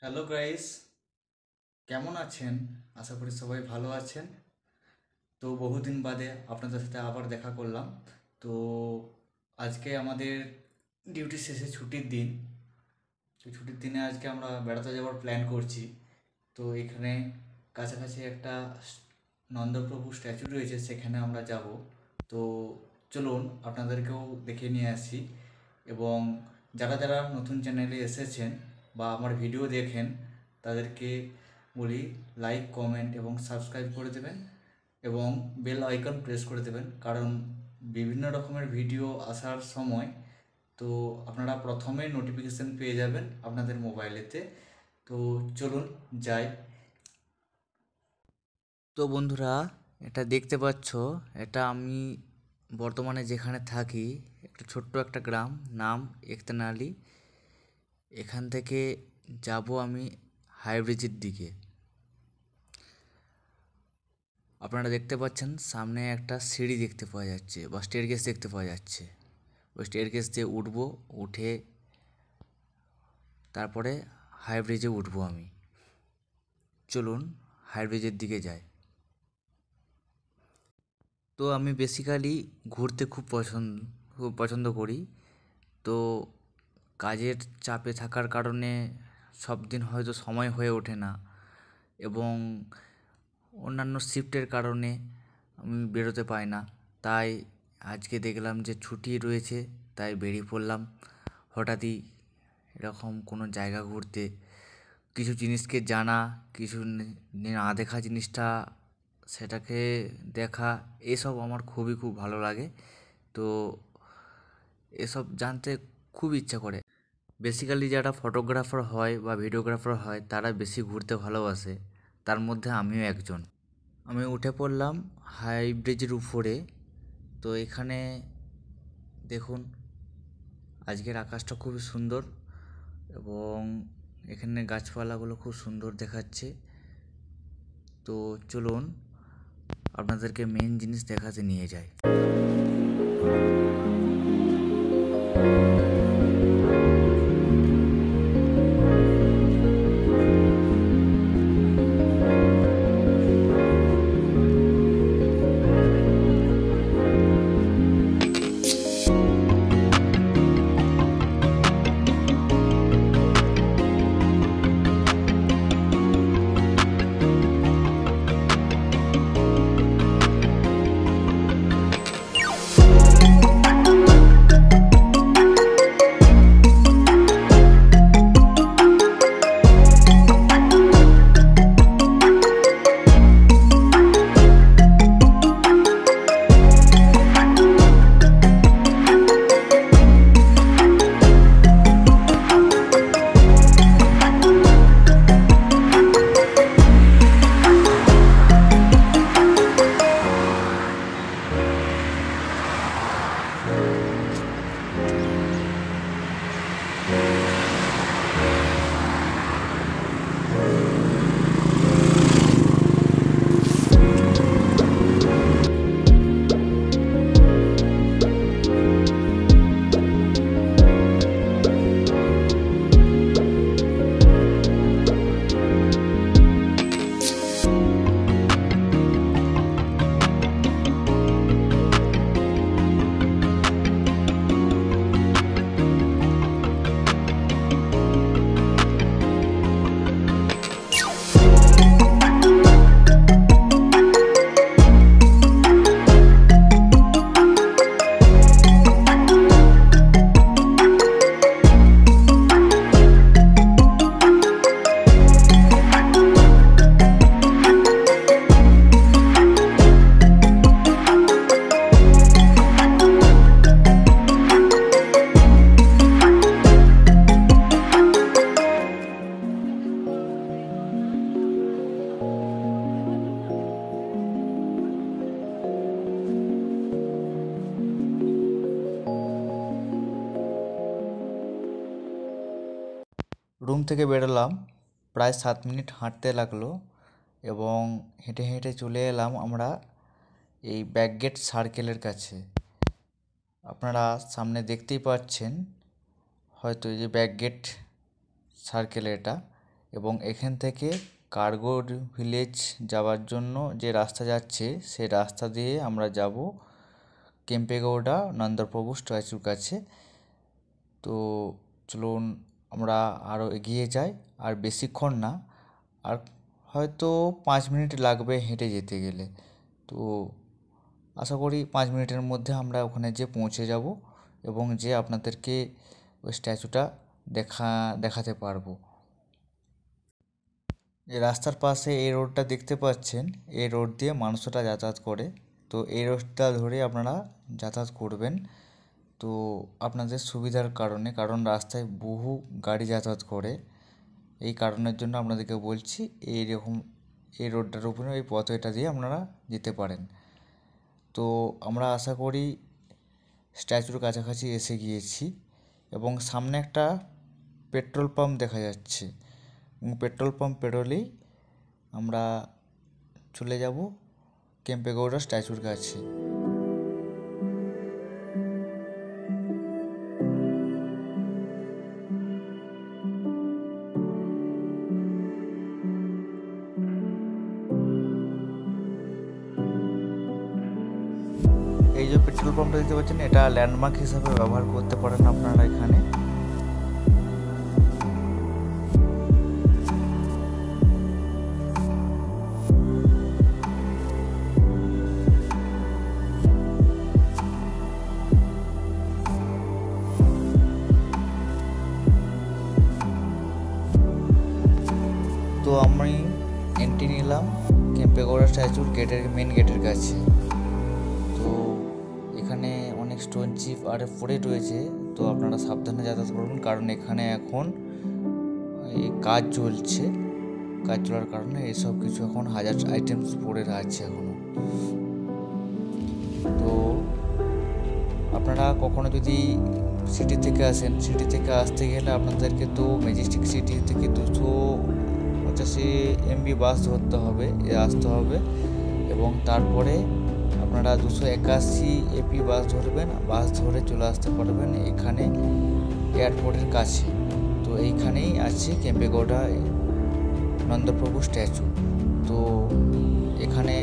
Hello guys, কেমন আছেন? আশা করি সবাই ভালো আছেন। তো বহুদিন বাদে আপনাদের সাথে আবার দেখা করলাম। তো আজকে আমাদের ডিউটি শেষে ছুটির দিন। তো ছুটির দিনে আজকে আমরা বেড়াতে যাওয়ার প্ল্যান করছি। তো এখানে কাছাকাছি একটা নন্দপ্রভু স্ট্যাচু রয়েছে, সেখানে আমরা যাব। তো চলুন আপনাদেরকেও দেখে নিয়ে আসি। এবং যারা যারা নতুন চ্যানেলে এসেছেন বা আমার ভিডিও দেখেন, তাদেরকে বলি লাইক, কমেন্ট এবং সাবস্ক্রাইব করে দেবেন এবং বেল আইকন প্রেস করে দেবেন, কারণ বিভিন্ন রকমের ভিডিও আসার সময় তো আপনারা প্রথমে নোটিফিকেশান পেয়ে যাবেন আপনাদের মোবাইলেতে। তো চলুন যাই। তো বন্ধুরা, এটা দেখতে পাচ্ছ, এটা আমি বর্তমানে যেখানে থাকি, একটা ছোট্ট একটা গ্রাম, নাম একতেনালি। এখান থেকে যাব আমি হাই ব্রিজের দিকে। আপনারা দেখতে পাচ্ছেন সামনে একটা সিঁড়ি দেখতে পাওয়া যাচ্ছে বা স্টেয়ারকেস দেখতে পাওয়া যাচ্ছে। ওই স্টেয়ারকেস দিয়ে উঠবো, উঠে তারপরে হাই ব্রিজে উঠবো আমি। চলুন হাই ব্রিজের দিকে যাই। তো আমি বেসিক্যালি ঘুরতে খুব পছন্দ করি। তো কাজের চাপে থাকার কারণে সব দিন হয়তো সময় হয়ে ওঠে না, এবং অন্যান্য শিফটের কারণে আমি বেরোতে পারি না। তাই আজকে দেখলাম যে ছুটি রয়েছে, তাই বেরিয়ে পড়লাম হঠাৎই এরকম কোনো জায়গা ঘুরতে। কিছু জিনিসকে জানা, কিছু না দেখা জিনিসটা সেটাকে দেখা, এসব আমার খুব ভালো লাগে। তো এসব জানতে খুব ইচ্ছা করে। বেসিক্যালি যারা ফটোগ্রাফার হয় বা ভিডিওগ্রাফার হয় তারা বেশি ঘুরতে ভালোবাসে, তার মধ্যে আমিও একজন। আমি উঠে পড়লাম হাই ব্রিজের উপরে। তো এখানে দেখুন, আজকের আকাশটা খুবই সুন্দর এবং এখানে গাছপালাগুলো খুব সুন্দর দেখাচ্ছে। তো চলুন আপনাদেরকে মেন জিনিস দেখাতে নিয়ে যাই। রুম থেকে বেরোলাম, প্রায় 7 মিনিট হাঁটতে লাগলো এবং হেঁটে হেঁটে চলে এলাম আমরা এই ব্যাকগেট সার্কেলের কাছে। আপনারা সামনে দেখতেই পাচ্ছেন হয়তো, এই যে ব্যাকগেট সার্কেল, এটা এবং এখান থেকে কার্গো ভিলেজ যাওয়ার জন্য যে রাস্তা যাচ্ছে সেই রাস্তা দিয়ে আমরা যাব কেম্পেগৌড়া নন্দপ্রভু স্ট্যাচুর কাছে। তো চলুন আমরা আরও এগিয়ে যাই, আর বেশিক্ষণ না, আর হয়তো 5 মিনিট লাগবে হেঁটে যেতে গেলে। তো আশা করি 5 মিনিটের মধ্যে আমরা ওখানে যেয়ে পৌঁছে যাব এবং যে আপনাদেরকে ওই স্ট্যাচুটা দেখাতে পারবো। এই রাস্তার পাশে এই রোডটা দেখতে পাচ্ছেন, এই রোড দিয়ে মানুষরা যাতায়াত করে। তো এই রোডটা ধরে আপনারা যাতায়াত করবেন তো আপনাদের সুবিধার কারণে, কারণ রাস্তায় বহু গাড়ি যাতায়াত করে, এই কারণের জন্য আপনাদেরকে বলছি এইরকম এই রোডটার উপরে এই পথটা দিয়ে আপনারা যেতে পারেন। তো আমরা আশা করি স্ট্যাচুর কাছাকাছি এসে গিয়েছি এবং সামনে একটা পেট্রোল পাম্প দেখা যাচ্ছে, এবং পেট্রোল পাম্প পেরোলেই আমরা চলে যাব কেম্পেগৌড়া স্ট্যাচুর কাছে। এই যে পেট্রোল পাম্পটা দেখতে পাচ্ছেন, এটা ল্যান্ডমার্ক হিসাবে ব্যবহার করতে পারেন আপনারা এখানে। তো আমি এন্ট্রি নিলাম কেম্পেগৌড়া স্ট্যাচুর মেন গেটের কাছে। তো এখানে অনেক স্টোন চিপ আর পড়ে রয়েছে, তো আপনারা সাবধানে যাতায়াত করবেন, কারণ এখানে এখন এই কাজ চলছে, কাজ চলার কারণে এইসব কিছু এখন হাজার আইটেমস পড়ে আছে এখনও। তো আপনারা কখনো যদি সিটি থেকে আসেন, সিটি থেকে আসতে গেলে আপনাদেরকে তো ম্যাজেস্টিক সিটি থেকে 285 MB বাস ধরতে হবে, আসতে হবে, এবং তারপরে আপনারা 281 AP বাস ধরবেন, বাস ধরে চলে আসতে পারবেন এখানে এয়ারপোর্টের কাছে। তো এইখানেই আছে কেম্পেগৌড়া নন্দপ্রভু স্ট্যাচু। তো এখানে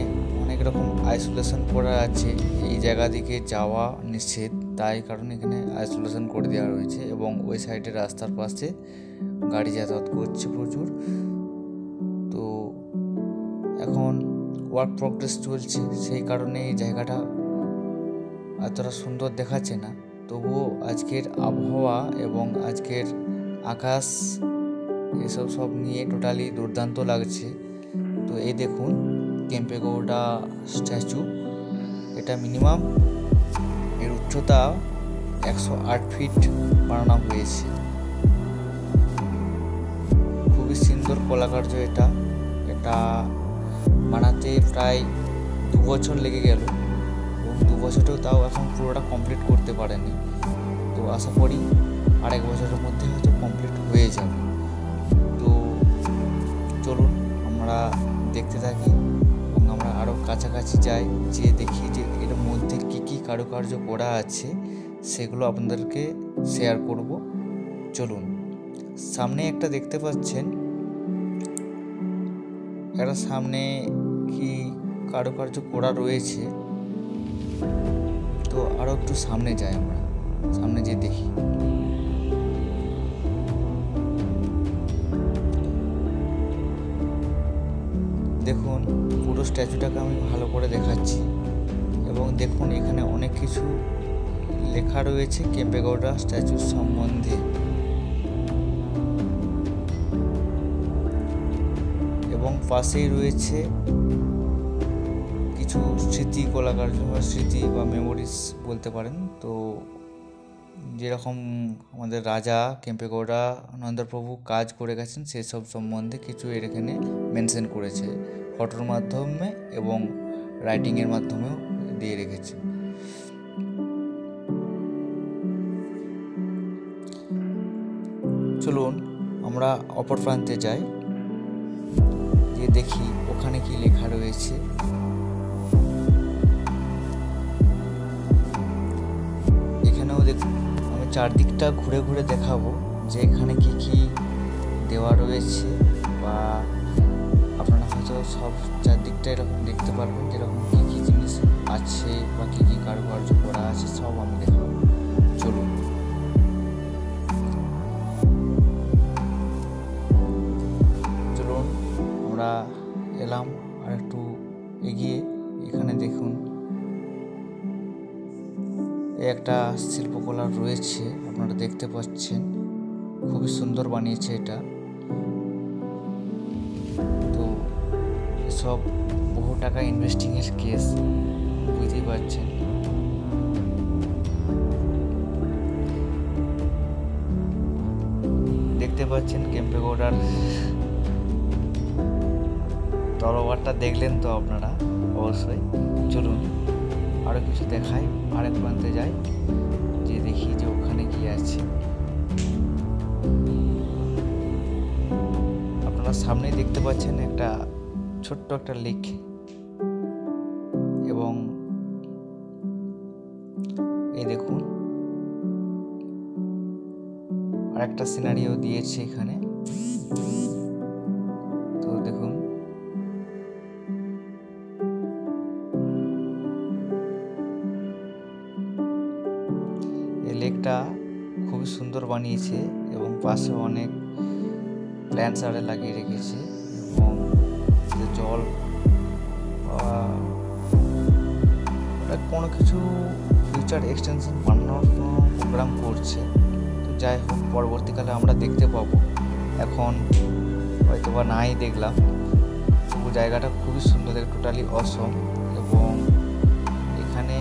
অনেক রকম আইসোলেশন করা আছে, এই জায়গা দিকে যাওয়া নিষেধ, তাই কারণে এখানে আইসোলেশন করে দেওয়া রয়েছে, এবং ওই সাইডে রাস্তার পাশে গাড়ি যাতায়াত করছে প্রচুর। তো এখন ওয়ার্ক প্রগ্রেস চলছে, সেই কারণে এই জায়গাটা এতটা সুন্দর দেখাচ্ছে না, তবুও আজকের আবহাওয়া এবং আজকের আকাশ এসব সব নিয়ে টোটালি দুর্দান্ত লাগছে। তো এই দেখুন কেম্পেগৌড়া স্ট্যাচু, এটা মিনিমাম এর উচ্চতা 108 ফিট বানানো হয়েছে। খুবই সুন্দর কলাকার্য এটা বানাতে প্রায় 2 বছর লেগে গেল, এবং 2 বছরেও তাও এখন পুরোটা কমপ্লিট করতে পারেনি। তো আশা করি আর 1 বছরের মধ্যে হয়তো কমপ্লিট হয়ে যাবে। তো চলুন আমরা দেখতে থাকি এবং আমরা আরও কাছাকাছি যাই, যেয়ে দেখি যে এর মধ্যে কী কী কারুকার্য করা আছে, সেগুলো আপনাদেরকে শেয়ার করব। চলুন, সামনে একটা দেখতে পাচ্ছেন, একটা সামনে কি কারুকার্য করা রয়েছে। তো আরও একটু সামনে যাই, আমরা সামনে যেয়ে দেখি। দেখুন পুরো স্ট্যাচুটাকে আমি ভালো করে দেখাচ্ছি, এবং দেখুন এখানে অনেক কিছু লেখা রয়েছে কেম্পেগৌড়া স্ট্যাচুর সম্বন্ধে, এবং পাশেই রয়েছে কিছু স্মৃতি কলাকার্য বা স্মৃতি বা মেমোরিজ বলতে পারেন। তো যেরকম আমাদের রাজা কেম্পেগৌড়া নন্দপ্রভু কাজ করে গেছেন সেসব সম্বন্ধে কিছু এর এখানে মেনশন করেছে ফটোর মাধ্যমে এবং রাইটিংয়ের মাধ্যমেও দিয়ে রেখেছে। চলুন আমরা অপর প্রান্তে যাই, গিয়ে দেখি ওখানে কি লেখা রয়েছে। এখানেও আমি চারদিকটা ঘুরে ঘুরে দেখাবো যে এখানে কি কি দেওয়া রয়েছে বা আপনারা হয়তো সব চারদিকটা এরকম দেখতে পারবেন যেরকম কী কী জিনিস আছে বা কী কী কারুকার্য করা আছে সব আমি দেখাবো। চলুন। আমরা এলাম আর একটু এগিয়ে। এখানে দেখুন একটা শিল্পকলা রয়েছে, আপনারা দেখতে পাচ্ছেন, খুবই সুন্দর বানিয়েছে এটা। তো এসব বহু টাকা ইনভেস্টিংয়ের কেস, বুঝতেই পারছেন। দেখতে পাচ্ছেন কেম্পেগৌড়ার তলোয়ারটা, দেখলেন তো আপনারা অবশ্যই। চলুন আরও কিছু দেখাই, আরেক প্রান্তে যাই, যে দেখি যে ওখানে কি আছে। আপনারা সামনেই দেখতে পাচ্ছেন একটা ছোট্ট একটা লেক, এবং এই দেখুন আর একটা সিনারিও দিয়েছে এখানে। তো দেখুন এই লেকটা খুবই সুন্দর বানিয়েছে, এবং পাশে অনেক প্ল্যান্টস আরে লাগিয়ে রেখেছে, এবং জল কোনো কিছু ফিউচার এক্সটেনশন বানানোর প্রোগ্রাম করছে। তো যাই হোক, পরবর্তীকালে আমরা দেখতে পাবো, এখন হয়তো বা নাই দেখলাম। তবু জায়গাটা খুবই সুন্দর, টোটালি অসম। এবং এখানে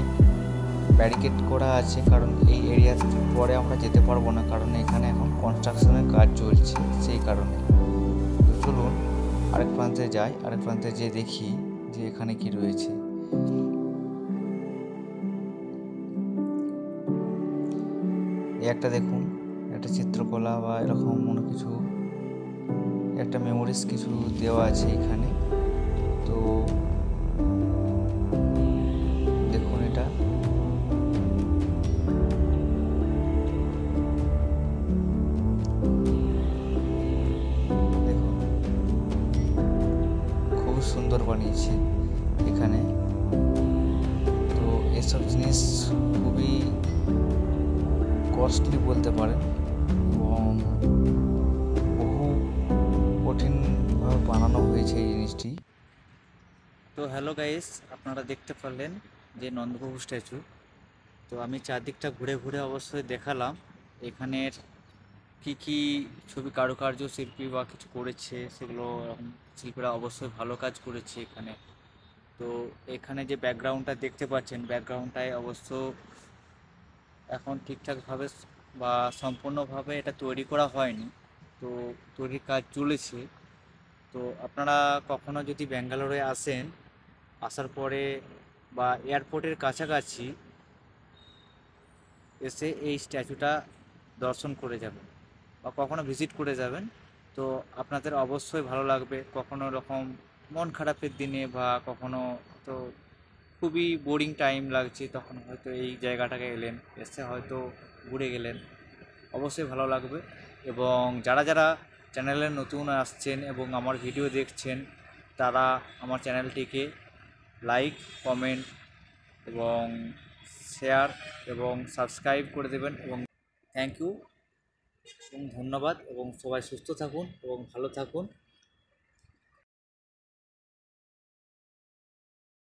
ব্যারিকেড করা আছে, কারণ এই এরিয়ার পরে আমরা যেতে পারবো না, কারণ এখানে এখন কনস্ট্রাকশনের কাজ চলছে, সেই কারণে। তো চলুন আরেক প্রান্তে যাই, আরেক প্রান্তে যেয়ে দেখি যে এখানে কি রয়েছে। একটা দেখুন, একটা চিত্রকলা বা এরকম মনে কিছু একটা মেমোরিজ কিছু দেওয়া আছে এখানে। তো দেখুন এটা দেখুন, খুব সুন্দর বানিয়েছে এখানে। তো এসব জিনিস খুবই কস্টলি বলতে পারেন, এবং বহু কঠিনভাবে বানানো হয়েছে এই জিনিসটি। তো হ্যালো গাইস, আপনারা দেখতে পারলেন যে নন্দবাবু স্ট্যাচু। তো আমি চারদিকটা ঘুরে ঘুরে অবশ্যই দেখালাম এখানের কি কি ছবি কারুকার্য শিল্পী বা কিছু করেছে, সেগুলো শিল্পীরা অবশ্যই ভালো কাজ করেছে এখানে। তো এখানে যে ব্যাকগ্রাউন্ডটা দেখতে পাচ্ছেন, ব্যাকগ্রাউন্ডটায় অবশ্য এখন ঠিকঠাকভাবে বা সম্পূর্ণভাবে এটা তৈরি করা হয়নি, তো তৈরির কাজ চলেছে। তো আপনারা কখনো যদি ব্যাঙ্গালোরে আসেন, আসার পরে বা এয়ারপোর্টের কাছাকাছি এসে এই স্ট্যাচুটা দর্শন করে যাবেন বা কখনো ভিজিট করে যাবেন। তো আপনাদের অবশ্যই ভালো লাগবে। কখনো এরকম মন খারাপের দিনে বা কখনো তো খুবই বোরিং টাইম লাগছে, তখন হয়তো এই জায়গাটাকে এলেন, এসে হয়তো ঘুরে গেলেন, অবশ্যই ভালো লাগবে। এবং যারা যারা চ্যানেলে নতুন আসছেন এবং আমার ভিডিও দেখছেন, তারা আমার চ্যানেলটিকে লাইক, কমেন্ট এবং শেয়ার এবং সাবস্ক্রাইব করে দেবেন। এবং থ্যাংক ইউ এবং ধন্যবাদ, এবং সবাই সুস্থ থাকুন এবং ভালো থাকুন।